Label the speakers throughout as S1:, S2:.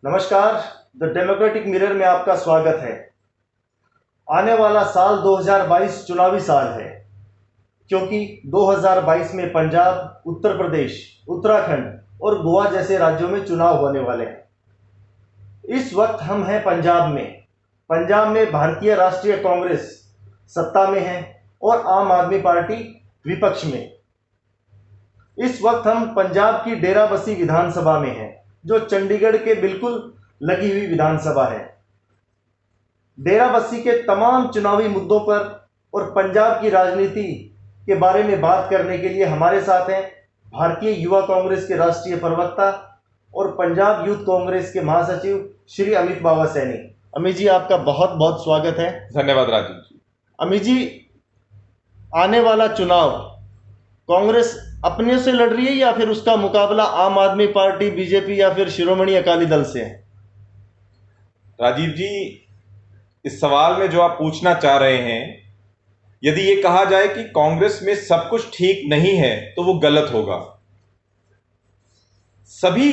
S1: नमस्कार। The democratic mirror में आपका स्वागत है। आने वाला साल 2022 चुनावी साल है, क्योंकि 2022 में पंजाब, उत्तर प्रदेश, उत्तराखंड और गोवा जैसे राज्यों में चुनाव होने वाले हैं। इस वक्त हम हैं पंजाब में। पंजाब में भारतीय राष्ट्रीय कांग्रेस सत्ता में है और आम आदमी पार्टी विपक्ष में। इस वक्त हम पंजाब की डेराबस्सी विधानसभा में हैं, जो चंडीगढ़ के बिल्कुल लगी हुई विधानसभा है। डेराबस्सी के तमाम चुनावी मुद्दों पर और पंजाब की राजनीति के बारे में बात करने के लिए हमारे साथ हैं भारतीय युवा कांग्रेस के राष्ट्रीय प्रवक्ता और पंजाब यूथ कांग्रेस के महासचिव श्री अमित बाबा सैनी। अमित जी, आपका बहुत बहुत स्वागत है।
S2: धन्यवाद राजीव जी।
S1: अमित जी, आने वाला चुनाव कांग्रेस अपने से लड़ रही है या फिर उसका मुकाबला आम आदमी पार्टी, बीजेपी या फिर शिरोमणि अकाली दल से है?
S2: राजीव जी, इस सवाल में जो आप पूछना चाह रहे हैं, यदि ये कहा जाए कि कांग्रेस में सब कुछ ठीक नहीं है तो वो गलत होगा। सभी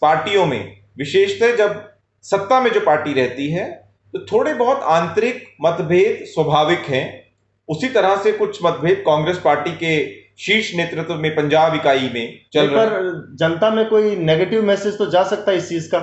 S2: पार्टियों में, विशेषतः जब सत्ता में जो पार्टी रहती है, तो थोड़े बहुत आंतरिक मतभेद स्वाभाविक हैं। उसी तरह से कुछ मतभेद कांग्रेस पार्टी के शीर्ष नेतृत्व में पंजाब इकाई में चल रहे हैं।
S1: पर जनता में कोई नेगेटिव मैसेज तो जा सकता है इस चीज का?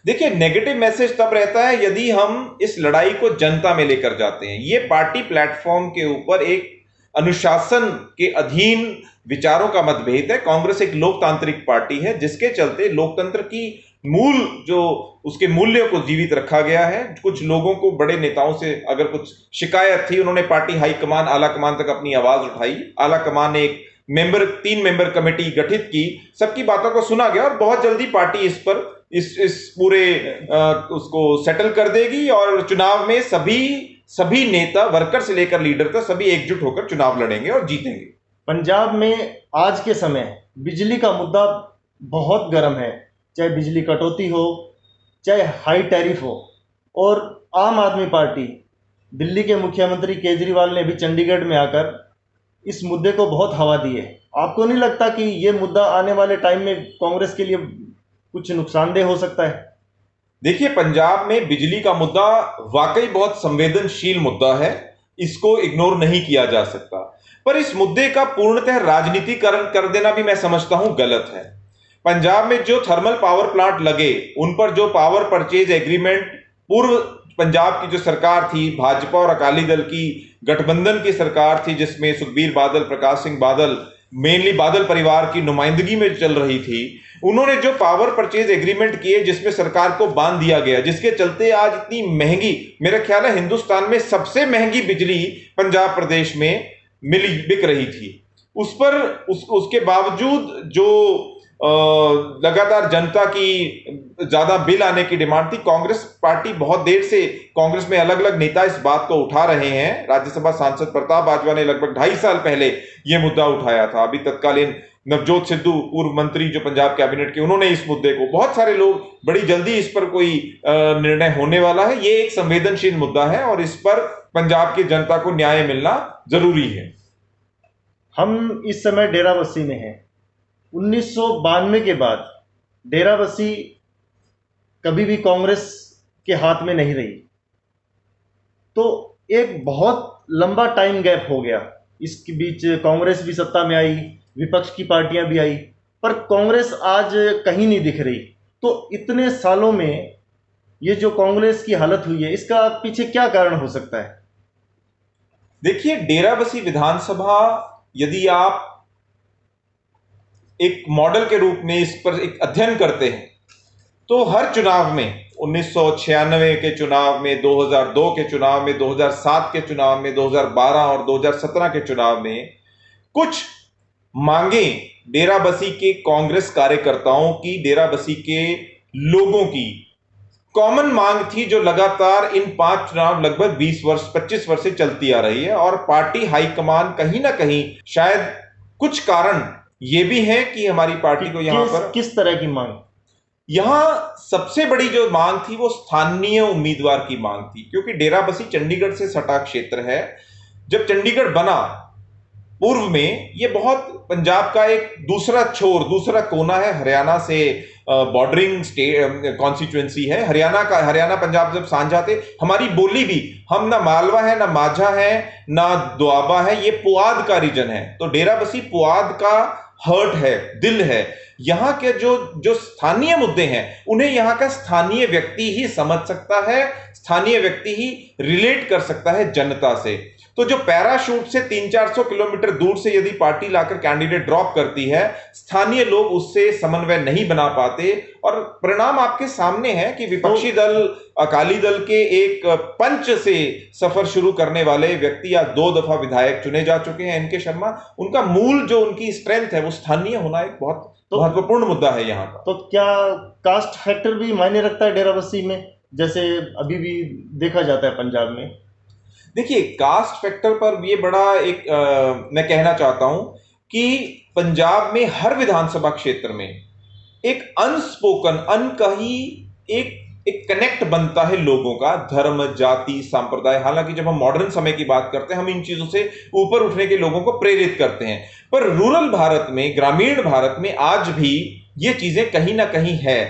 S2: देखिए, नेगेटिव मैसेज तब रहता है यदि हम इस लड़ाई को जनता में लेकर जाते हैं। ये पार्टी प्लेटफॉर्म के ऊपर एक अनुशासन के अधीन विचारों का मतभेद है। कांग्रेस एक लोकतांत्रिक पार्टी है, जिसके चलते लोकतंत्र की मूल जो उसके मूल्यों को जीवित रखा गया है। कुछ लोगों को, बड़े नेताओं से अगर कुछ शिकायत थी, उन्होंने पार्टी हाईकमान, आला कमान तक अपनी आवाज उठाई। आला कमान ने एक 3 मेंबर कमेटी गठित की, सबकी बातों को सुना गया और बहुत जल्दी पार्टी इस पर इस पूरे उसको सेटल कर देगी और चुनाव में सभी नेता, वर्कर से लेकर लीडर तक, सभी एकजुट होकर चुनाव लड़ेंगे और जीतेंगे।
S1: पंजाब में आज के समय बिजली का मुद्दा बहुत गर्म है, चाहे बिजली कटौती हो, चाहे हाई टैरिफ हो। और आम आदमी पार्टी, दिल्ली के मुख्यमंत्री केजरीवाल ने भी चंडीगढ़ में आकर इस मुद्दे को बहुत हवा दी है। आपको नहीं लगता कि ये मुद्दा आने वाले टाइम में कांग्रेस के लिए कुछ नुकसानदेह हो सकता है?
S2: देखिए, पंजाब में बिजली का मुद्दा वाकई बहुत संवेदनशील मुद्दा है, इसको इग्नोर नहीं किया जा सकता। पर इस मुद्दे का पूर्णतः राजनीतिकरण कर देना भी मैं समझता हूं गलत है। पंजाब में जो थर्मल पावर प्लांट लगे, उन पर जो पावर परचेज एग्रीमेंट पूर्व पंजाब की जो सरकार थी, भाजपा और अकाली दल की गठबंधन की सरकार थी, जिसमें सुखबीर बादल, प्रकाश सिंह बादल, मेनली बादल परिवार की नुमाइंदगी में चल रही थी, उन्होंने जो पावर परचेज एग्रीमेंट किए, जिसमें सरकार को बांध दिया गया, जिसके चलते आज इतनी महंगी, मेरा ख्याल है हिंदुस्तान में सबसे महंगी बिजली पंजाब प्रदेश में बिक रही थी। उसके बावजूद जो लगातार जनता की ज्यादा बिल आने की डिमांड थी, कांग्रेस पार्टी बहुत देर से, कांग्रेस में अलग अलग नेता इस बात को उठा रहे हैं। राज्यसभा सांसद प्रताप बाजवा ने लगभग 2.5 साल पहले यह मुद्दा उठाया था। अभी तत्कालीन नवजोत सिद्धू, पूर्व मंत्री जो पंजाब कैबिनेट के, उन्होंने इस मुद्दे को, बहुत सारे लोग, बड़ी जल्दी इस पर कोई निर्णय होने वाला है। ये एक संवेदनशील मुद्दा है और इस पर पंजाब की जनता को न्याय मिलना जरूरी है।
S1: हम इस समय डेराबस्सी में हैं। 1992 के बाद डेराबस्सी कभी भी कांग्रेस के हाथ में नहीं रही, तो एक बहुत लंबा टाइम गैप हो गया। इसके बीच कांग्रेस भी सत्ता में आई, विपक्ष की पार्टियां भी आई, पर कांग्रेस आज कहीं नहीं दिख रही। तो इतने सालों में ये जो कांग्रेस की हालत हुई है, इसका पीछे क्या कारण हो सकता है?
S2: देखिए, डेराबस्सी विधानसभा, यदि आप एक मॉडल के रूप में इस पर एक अध्ययन करते हैं, तो हर चुनाव में, 1996 के चुनाव में, 2002 के चुनाव में, 2007 के चुनाव में, 2012 और 2017 के चुनाव में कुछ मांगे डेराबस्सी के कांग्रेस कार्यकर्ताओं की, डेराबस्सी के लोगों की कॉमन मांग थी, जो लगातार इन 5 चुनाव, लगभग 20-25 वर्ष से चलती आ रही है। और पार्टी हाईकमान कहीं ना कहीं, शायद कुछ कारण ये भी है कि हमारी पार्टी को यहां पर
S1: किस तरह की मांग?
S2: यहां सबसे बड़ी जो मांग थी वो स्थानीय उम्मीदवार की मांग थी, क्योंकि डेराबस्सी चंडीगढ़ से सटा क्षेत्र है। जब चंडीगढ़ बना, पूर्व में ये बहुत पंजाब का एक दूसरा छोर, दूसरा कोना है, हरियाणा से बॉर्डरिंग स्टेट कॉन्स्टिट्यूएंसी है। हरियाणा पंजाब जब साथ जाते, हमारी बोली भी, हम ना मालवा है, ना माझा है, ना दोआबा है, ये पुआध का रीजन है। तो डेरा बसी पुआध का हर्ट है, दिल है। यहाँ के जो स्थानीय मुद्दे हैं उन्हें यहाँ का स्थानीय व्यक्ति ही समझ सकता है, स्थानीय व्यक्ति ही रिलेट कर सकता है जनता से। तो जो पैराशूट से 300-400 किलोमीटर दूर से यदि पार्टी लाकर कैंडिडेट ड्रॉप करती है, स्थानीय लोग उससे समन्वय नहीं बना पाते, और परिणाम आपके सामने है कि विपक्षी दल, अकाली दल के एक पंच से सफर शुरू करने वाले व्यक्ति, या 2 दफा विधायक चुने जा चुके हैं एनके शर्मा, उनका मूल जो उनकी स्ट्रेंथ है वो स्थानीय होना एक बहुत महत्वपूर्ण मुद्दा है यहाँ का।
S1: तो क्या कास्ट फैक्टर भी मायने रखता है डेराबस्सी में, जैसे अभी भी देखा जाता है पंजाब में?
S2: देखिए, कास्ट फैक्टर पर ये बड़ा एक मैं कहना चाहता हूं कि पंजाब में हर विधानसभा क्षेत्र में एक अनस्पोकन, अनकही एक कनेक्ट बनता है लोगों का, धर्म, जाति, संप्रदाय। हालांकि जब हम मॉडर्न समय की बात करते हैं, हम इन चीजों से ऊपर उठने के लोगों को प्रेरित करते हैं, पर रूरल भारत में, ग्रामीण भारत में आज भी ये चीजें कहीं ना कहीं है।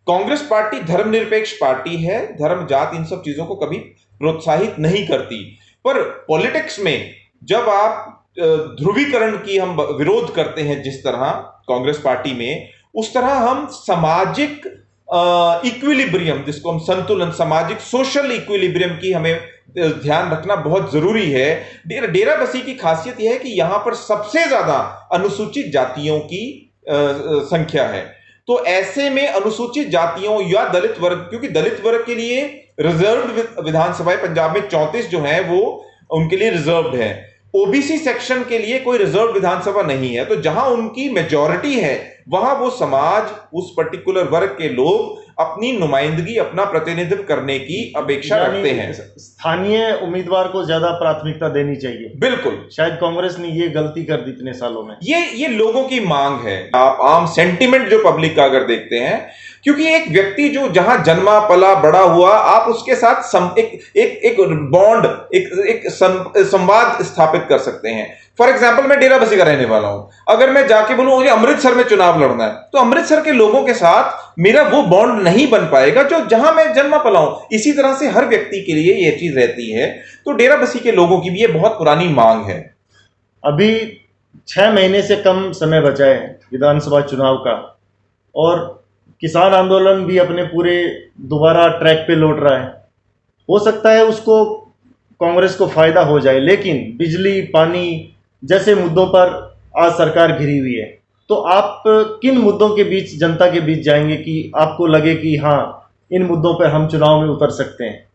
S2: कांग्रेस पार्टी धर्मनिरपेक्ष पार्टी है, धर्म, जात, इन सब चीजों को कभी प्रोत्साहित नहीं करती। पर पॉलिटिक्स में जब आप ध्रुवीकरण की हम विरोध करते हैं, जिस तरह कांग्रेस पार्टी में, उस तरह हम सामाजिक इक्विलिब्रियम, जिसको हम संतुलन, सामाजिक सोशल इक्विलिब्रियम की हमें ध्यान रखना बहुत जरूरी है। डेरा बसी की खासियत यह है कि यहां पर सबसे ज्यादा अनुसूचित जातियों की संख्या है। तो ऐसे में अनुसूचित जातियों या दलित वर्ग, क्योंकि दलित वर्ग के लिए रिजर्व्ड विधानसभाएं पंजाब में 34 जो है वो उनके लिए रिजर्व्ड है। ओबीसी सेक्शन के लिए कोई रिजर्व विधानसभा नहीं है। तो जहां उनकी मेजॉरिटी है वहां वो समाज, उस पर्टिकुलर वर्ग के लोग अपनी नुमाइंदगी, अपना प्रतिनिधित्व करने की अपेक्षा रखते हैं।
S1: स्थानीय उम्मीदवार को ज्यादा प्राथमिकता देनी चाहिए।
S2: बिल्कुल,
S1: शायद कांग्रेस ने ये गलती कर दी इतने सालों में।
S2: ये लोगों की मांग है। आप आम सेंटिमेंट जो पब्लिक का अगर देखते हैं, क्योंकि एक व्यक्ति जो जहां जन्मा पला बड़ा हुआ, आप उसके साथ एक बॉन्ड, एक संवाद स्थापित कर सकते हैं। फॉर एग्जाम्पल, मैं डेरा बसी का रहने वाला हूं, अगर मैं जाके बोलूं मुझे अमृतसर में चुनाव लड़ना है, तो अमृतसर के लोगों के साथ मेरा वो बॉन्ड नहीं बन पाएगा जो जहां मैं जन्मा पला हूं। इसी तरह से हर व्यक्ति के लिए यह चीज रहती है। तो डेरा बसी के लोगों की भी ये बहुत पुरानी मांग है।
S1: अभी 6 महीने से कम समय बचा है विधानसभा चुनाव का, और किसान आंदोलन भी अपने पूरे दोबारा ट्रैक पे लौट रहा है। हो सकता है उसको, कांग्रेस को फायदा हो जाए, लेकिन बिजली, पानी जैसे मुद्दों पर आज सरकार घिरी हुई है। तो आप किन मुद्दों के बीच, जनता के बीच जाएंगे कि आपको लगे कि हाँ, इन मुद्दों पर हम चुनाव में उतर सकते हैं?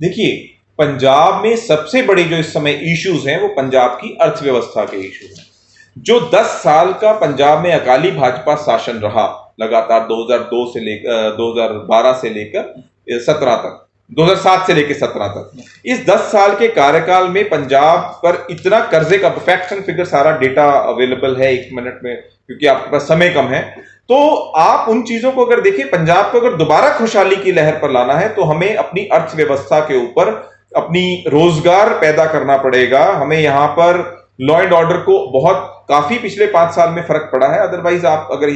S2: देखिए, पंजाब में सबसे बड़े जो इस समय इश्यूज हैं वो पंजाब की अर्थव्यवस्था के इश्यूज हैं। जो 10 साल का पंजाब में अकाली भाजपा शासन रहा लगातार 2002 से लेकर 2012 से लेकर 17 तक, 2007 से लेकर 17 तक, इस 10 साल के कार्यकाल में पंजाब पर इतना कर्जे का, फैक्ट्स एंड फिगर सारा डेटा अवेलेबल है 1 मिनट में, क्योंकि आपके पास समय कम है। तो आप उन चीजों को अगर देखिए, पंजाब को अगर दोबारा खुशहाली की लहर पर लाना है तो हमें अपनी अर्थव्यवस्था के ऊपर अपनी रोजगार पैदा करना पड़ेगा। हमें यहां पर लॉ एंड ऑर्डर को बहुत काफी पिछले 5 साल में फर्क पड़ा है। अदरवाइज आप अगर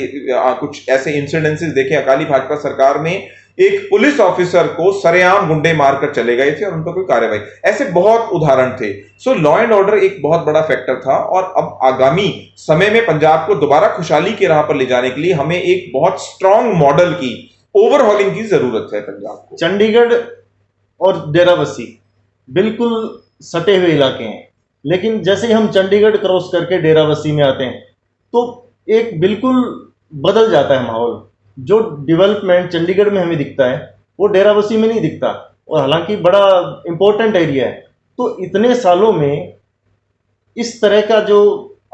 S2: कुछ ऐसे इंसिडेंसेस देखें, अकाली भाजपा सरकार में एक पुलिस ऑफिसर को सरेआम गुंडे मारकर चले गए थे और उन पर कोई कार्रवाई, ऐसे बहुत उदाहरण थे। सो लॉ एंड ऑर्डर एक बहुत बड़ा फैक्टर था। और अब आगामी समय में पंजाब को दोबारा खुशहाली की राह पर ले जाने के लिए हमें एक बहुत स्ट्रांग मॉडल की ओवरहॉलिंग की जरूरत है पंजाब को।
S1: चंडीगढ़ और डेराबस्सी बिल्कुल सटे हुए इलाके हैं, लेकिन जैसे ही हम चंडीगढ़ क्रॉस करके डेराबस्सी में आते हैं तो एक बिल्कुल बदल जाता है माहौल। जो डेवलपमेंट चंडीगढ़ में हमें दिखता है वो डेराबस्सी में नहीं दिखता, और हालांकि बड़ा इंपॉर्टेंट एरिया है। तो इतने सालों में इस तरह का जो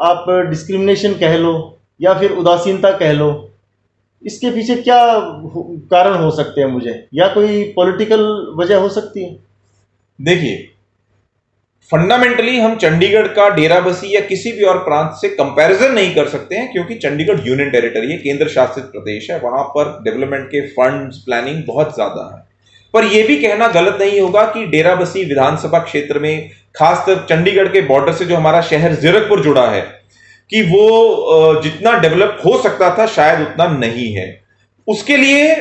S1: आप डिस्क्रिमिनेशन कह लो या फिर उदासीनता कह लो, इसके पीछे क्या कारण हो सकते हैं मुझे, या कोई पॉलिटिकल वजह हो सकती है?
S2: देखिए, फंडामेंटली हम चंडीगढ़ का डेराबस्सी या किसी भी और प्रांत से कंपैरिजन नहीं कर सकते हैं, क्योंकि चंडीगढ़ यूनियन टेरिटरी है, केंद्र शासित प्रदेश है। वहां पर डेवलपमेंट के फंड्स, प्लानिंग बहुत ज्यादा है। पर यह भी कहना गलत नहीं होगा कि डेराबस्सी विधानसभा क्षेत्र में, खासकर चंडीगढ़ के बॉर्डर से जो हमारा शहर जीरकपुर जुड़ा है, कि वो जितना डेवलप हो सकता था शायद उतना नहीं है। उसके लिए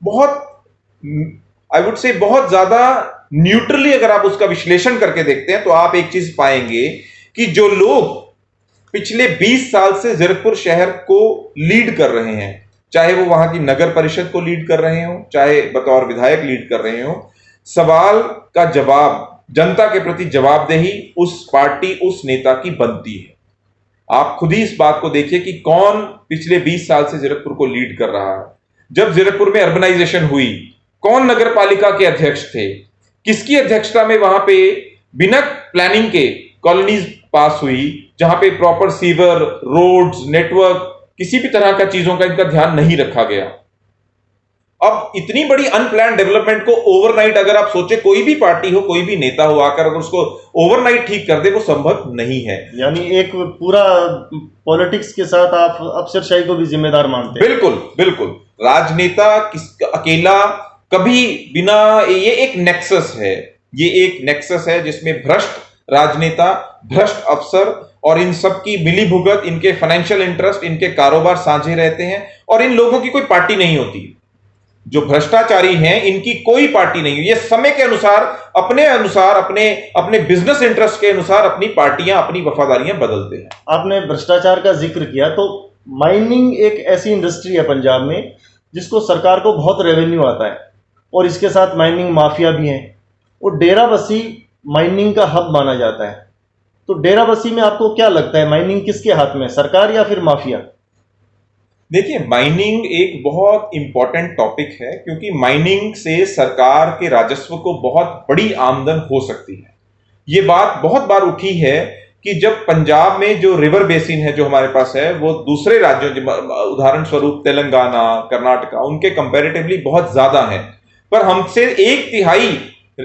S2: बहुत, आई वुड से, बहुत ज्यादा न्यूट्रली अगर आप उसका विश्लेषण करके देखते हैं तो आप एक चीज पाएंगे कि जो लोग पिछले 20 साल से जीरकपुर शहर को लीड कर रहे हैं, चाहे वो वहां की नगर परिषद को लीड कर रहे हो, चाहे बतौर विधायक लीड कर रहे हो, सवाल का जवाब, जनता के प्रति जवाबदेही उस पार्टी, उस नेता की बनती है। आप खुद ही इस बात को देखिए कि कौन पिछले 20 साल से जीरकपुर को लीड कर रहा है। जब जीरकपुर में अर्बनाइजेशन हुई, कौन नगर पालिका के अध्यक्ष थे, किसकी अध्यक्षता में वहां पे बिना प्लानिंग के कॉलोनीज पास हुई, जहां पे प्रॉपर सीवर, रोड्स, नेटवर्क, किसी भी तरह का चीजों का इनका ध्यान नहीं रखा गया। अब इतनी बड़ी अनप्लान डेवलपमेंट को ओवरनाइट, अगर आप सोचे कोई भी पार्टी हो, कोई भी नेता हो, आकर अगर उसको ओवरनाइट ठीक कर दे, वो संभव नहीं है।
S1: यानी एक पूरा पॉलिटिक्स के साथ आप अफसरशाही को भी जिम्मेदार मानते हैं?
S2: बिल्कुल बिल्कुल। राजनेता अकेला कभी बिना, ये एक नेक्सस है, ये एक नेक्सस है जिसमें भ्रष्ट राजनेता, भ्रष्ट अफसर और इन सब की मिलीभुगत, इनके फाइनेंशियल इंटरेस्ट, इनके कारोबार साझे रहते हैं और इन लोगों की कोई पार्टी नहीं होती। जो भ्रष्टाचारी हैं, इनकी कोई पार्टी नहीं है। ये समय के अनुसार, अपने बिजनेस इंटरेस्ट के अनुसार अपनी पार्टियां, अपनी वफादारियां बदलते हैं।
S1: आपने भ्रष्टाचार का जिक्र किया, तो माइनिंग एक ऐसी इंडस्ट्री है पंजाब में जिसको सरकार को बहुत रेवेन्यू आता है और इसके साथ माइनिंग माफिया भी हैं, और डेराबस्सी माइनिंग का हब माना जाता है। तो डेराबस्सी में आपको क्या लगता है, माइनिंग किसके हाथ में, सरकार या फिर माफिया?
S2: देखिए, माइनिंग एक बहुत इंपॉर्टेंट टॉपिक है, क्योंकि माइनिंग से सरकार के राजस्व को बहुत बड़ी आमदन हो सकती है। ये बात बहुत बार उठी है कि जब पंजाब में जो रिवर बेसिन है जो हमारे पास है, वो दूसरे राज्यों, उदाहरण स्वरूप तेलंगाना, कर्नाटका, उनके कंपैरेटिवली बहुत ज्यादा है, पर हमसे 1/3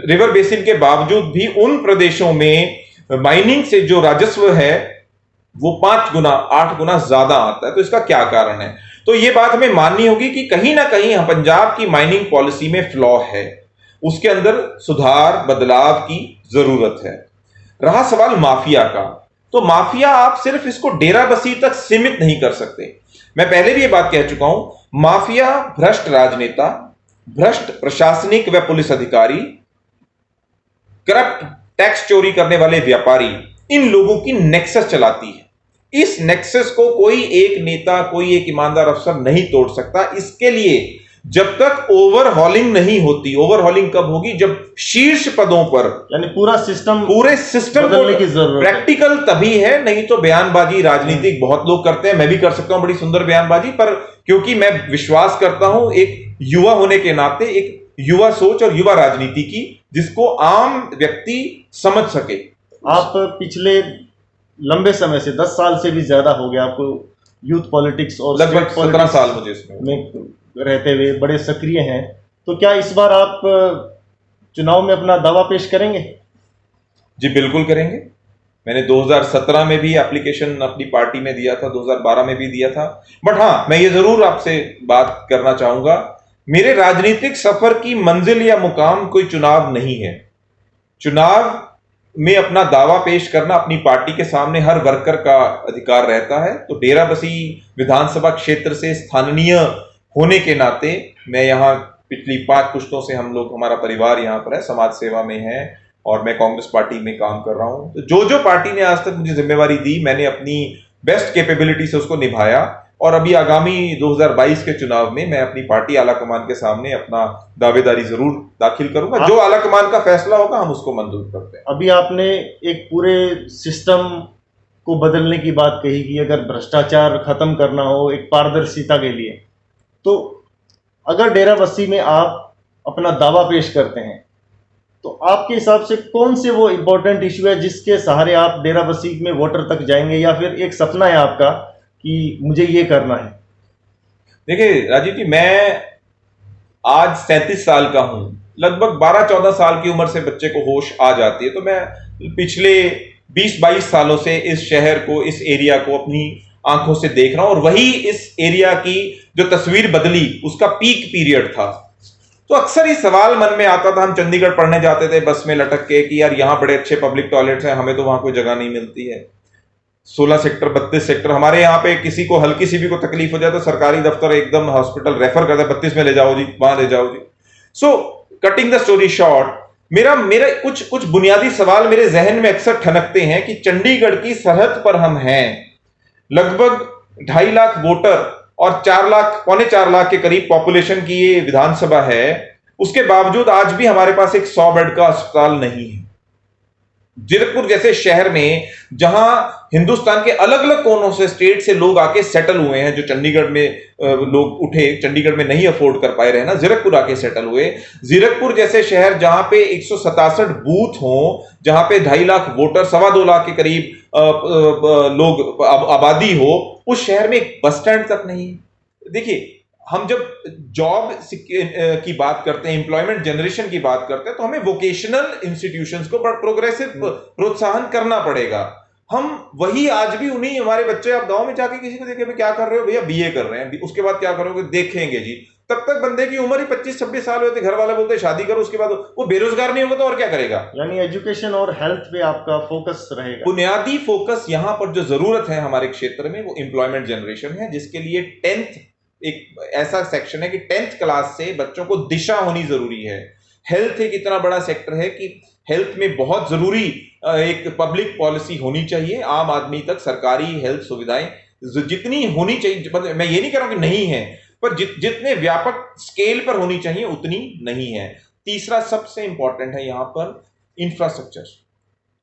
S2: रिवर बेसिन के बावजूद भी उन प्रदेशों में माइनिंग से जो राजस्व है वो 5 गुना, 8 गुना ज्यादा आता है। तो इसका क्या कारण है? तो ये बात हमें माननी होगी कि कहीं ना कहीं पंजाब की माइनिंग पॉलिसी में फ्लॉ है, उसके अंदर सुधार, बदलाव की जरूरत है। रहा सवाल माफिया का, तो माफिया आप सिर्फ इसको डेराबस्सी तक सीमित नहीं कर सकते। मैं पहले भी ये बात कह चुका हूं, माफिया भ्रष्ट राजनेता, भ्रष्ट प्रशासनिक व पुलिस अधिकारी, करप्ट टैक्स चोरी करने वाले व्यापारी, इन लोगों की नेक्सस चलाती है। इस नेक्सस को कोई एक नेता, कोई एक ईमानदार अफसर नहीं तोड़ सकता। इसके लिए जब तक ओवरहॉलिंग नहीं होती, ओवरहॉलिंग कब होगी? जब शीर्ष पदों पर,
S1: यानी पूरे सिस्टम
S2: बदलने की जरूरत, प्रैक्टिकल तभी है। नहीं तो बयानबाजी राजनीतिक बहुत लोग करते हैं, मैं भी कर सकता हूं बड़ी सुंदर बयानबाजी, पर क्योंकि मैं विश्वास करता हूं एक युवा होने के नाते, एक युवा सोच और युवा राजनीति की, जिसको आम व्यक्ति समझ सके।
S1: आप पिछले लंबे समय से 10 साल से भी ज्यादा हो गया आपको यूथ पॉलिटिक्स और
S2: लगभग 17 साल मुझे इसमें
S1: रहते हुए बड़े सक्रिय हैं, तो क्या इस बार आप चुनाव में अपना दावा पेश करेंगे?
S2: जी बिल्कुल करेंगे। मैंने 2017 में भी एप्लीकेशन अपनी पार्टी में दिया था, 2012 में भी दिया था। बट हाँ, मैं ये जरूर आपसे बात करना चाहूंगा, मेरे राजनीतिक सफर की मंजिल या मुकाम कोई चुनाव नहीं है। चुनाव में अपना दावा पेश करना अपनी पार्टी के सामने हर वर्कर का अधिकार रहता है। तो डेराबस्सी विधानसभा क्षेत्र से स्थानीय होने के नाते मैं यहाँ पिछली 5 पुश्तों से, हम लोग, हमारा परिवार यहाँ पर है, समाज सेवा में है और मैं कांग्रेस पार्टी में काम कर रहा हूँ। तो जो पार्टी ने आज तक मुझे जिम्मेवारी दी, मैंने अपनी बेस्ट कैपेबिलिटी से उसको निभाया और अभी आगामी 2022 के चुनाव में मैं अपनी पार्टी आला कमान के सामने अपना दावेदारी जरूर दाखिल करूंगा। जो आला कमान का फैसला होगा हम उसको मंजूर करते हैं।
S1: अभी आपने एक पूरे सिस्टम को बदलने की बात कही कि अगर भ्रष्टाचार खत्म करना हो एक पारदर्शिता के लिए, तो अगर डेराबस्सी में आप अपना दावा पेश करते हैं तो आपके हिसाब से कौन से वो इंपॉर्टेंट इश्यू है जिसके सहारे आप डेराबस्सी में वोटर तक जाएंगे, या फिर एक सपना है आपका कि मुझे ये करना है?
S2: देखिए राजीव जी, मैं आज 37 साल का हूं। लगभग 12-14 साल की उम्र से बच्चे को होश आ जाती है। तो मैं पिछले 20-22 सालों से इस शहर को, इस एरिया को अपनी आंखों से देख रहा हूं और वही इस एरिया की जो तस्वीर बदली, उसका पीक पीरियड था। तो अक्सर ये सवाल मन में आता था, हम चंडीगढ़ पढ़ने जाते थे बस में लटक के कि यार यहाँ बड़े अच्छे पब्लिक टॉयलेट्स हैं, हमें तो वहां कोई जगह नहीं मिलती है। 16 सेक्टर 32 सेक्टर। हमारे यहाँ पे किसी को हल्की सी भी को तकलीफ हो जाए तो सरकारी दफ्तर एकदम हॉस्पिटल रेफर करता है, 32 में ले जाओ जी, वहां ले जाओ जी। So cutting the story short, मेरा मेरा कुछ बुनियादी सवाल मेरे जहन में अक्सर ठनकते हैं कि चंडीगढ़ की सरहद पर हम हैं, लगभग 2.5 लाख वोटर और 4 लाख पौने 4 लाख के करीब पॉपुलेशन की ये विधानसभा है, उसके बावजूद आज भी हमारे पास एक 100 बेड का अस्पताल नहीं है। जीरकपुर जैसे शहर में जहां हिंदुस्तान के अलग अलग कोनों से, स्टेट से लोग आके सेटल हुए हैं, जो चंडीगढ़ में लोग उठे, चंडीगढ़ में नहीं अफोर्ड कर पाए रहे ना, जीरकपुर आके सेटल हुए। जीरकपुर जैसे शहर जहां पे 167 बूथ हों, जहां पे 2.5 लाख वोटर, 2.25 लाख के करीब लोग आबादी हो, उस शहर में एक बस स्टैंड तक नहीं है। देखिए, हम जब जॉब की बात करते हैं, एम्प्लॉयमेंट जनरेशन की बात करते हैं, तो हमें वोकेशनल इंस्टीट्यूशंस को प्रोग्रेसिव प्रोत्साहन करना पड़ेगा। हम वही आज भी उन्हीं, हमारे बच्चे, आप गांव में जाके किसी को देखे क्या कर रहे हो भैया, बीए कर रहे हैं, उसके बाद क्या करोगे, देखेंगे जी। तब तक बंदे की उम्र ही 25-26 साल होते, घर वाले बोलते शादी करो, उसके बाद वो बेरोजगार नहीं होगा तो और क्या करेगा।
S1: यानी एजुकेशन और हेल्थ पे आपका फोकस रहेगा।
S2: बुनियादी फोकस यहां पर जो जरूरत है हमारे क्षेत्र में, वो एम्प्लॉयमेंट जनरेशन है, जिसके लिए 10th एक ऐसा सेक्शन है कि 10th क्लास से बच्चों को दिशा होनी जरूरी है। हेल्थ एक इतना बड़ा सेक्टर है कि हेल्थ में बहुत जरूरी एक पब्लिक पॉलिसी होनी चाहिए, आम आदमी तक सरकारी हेल्थ सुविधाएं जितनी होनी चाहिए, मैं ये नहीं कह रहा हूं कि नहीं है, पर जितने व्यापक स्केल पर होनी चाहिए उतनी नहीं है। तीसरा सबसे इंपॉर्टेंट है यहां पर इंफ्रास्ट्रक्चर।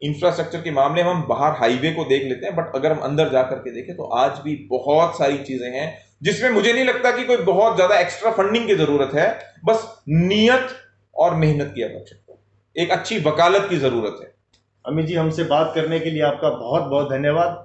S2: इंफ्रास्ट्रक्चर के मामले में हम बाहर हाईवे को देख लेते हैं, बट अगर हम अंदर जाकर के देखें तो आज भी बहुत सारी चीजें हैं जिसमें मुझे नहीं लगता कि कोई बहुत ज्यादा एक्स्ट्रा फंडिंग की जरूरत है, बस नियत और मेहनत की आवश्यकता, एक अच्छी वकालत की जरूरत है।
S1: अमित जी, हमसे बात करने के लिए आपका बहुत बहुत धन्यवाद।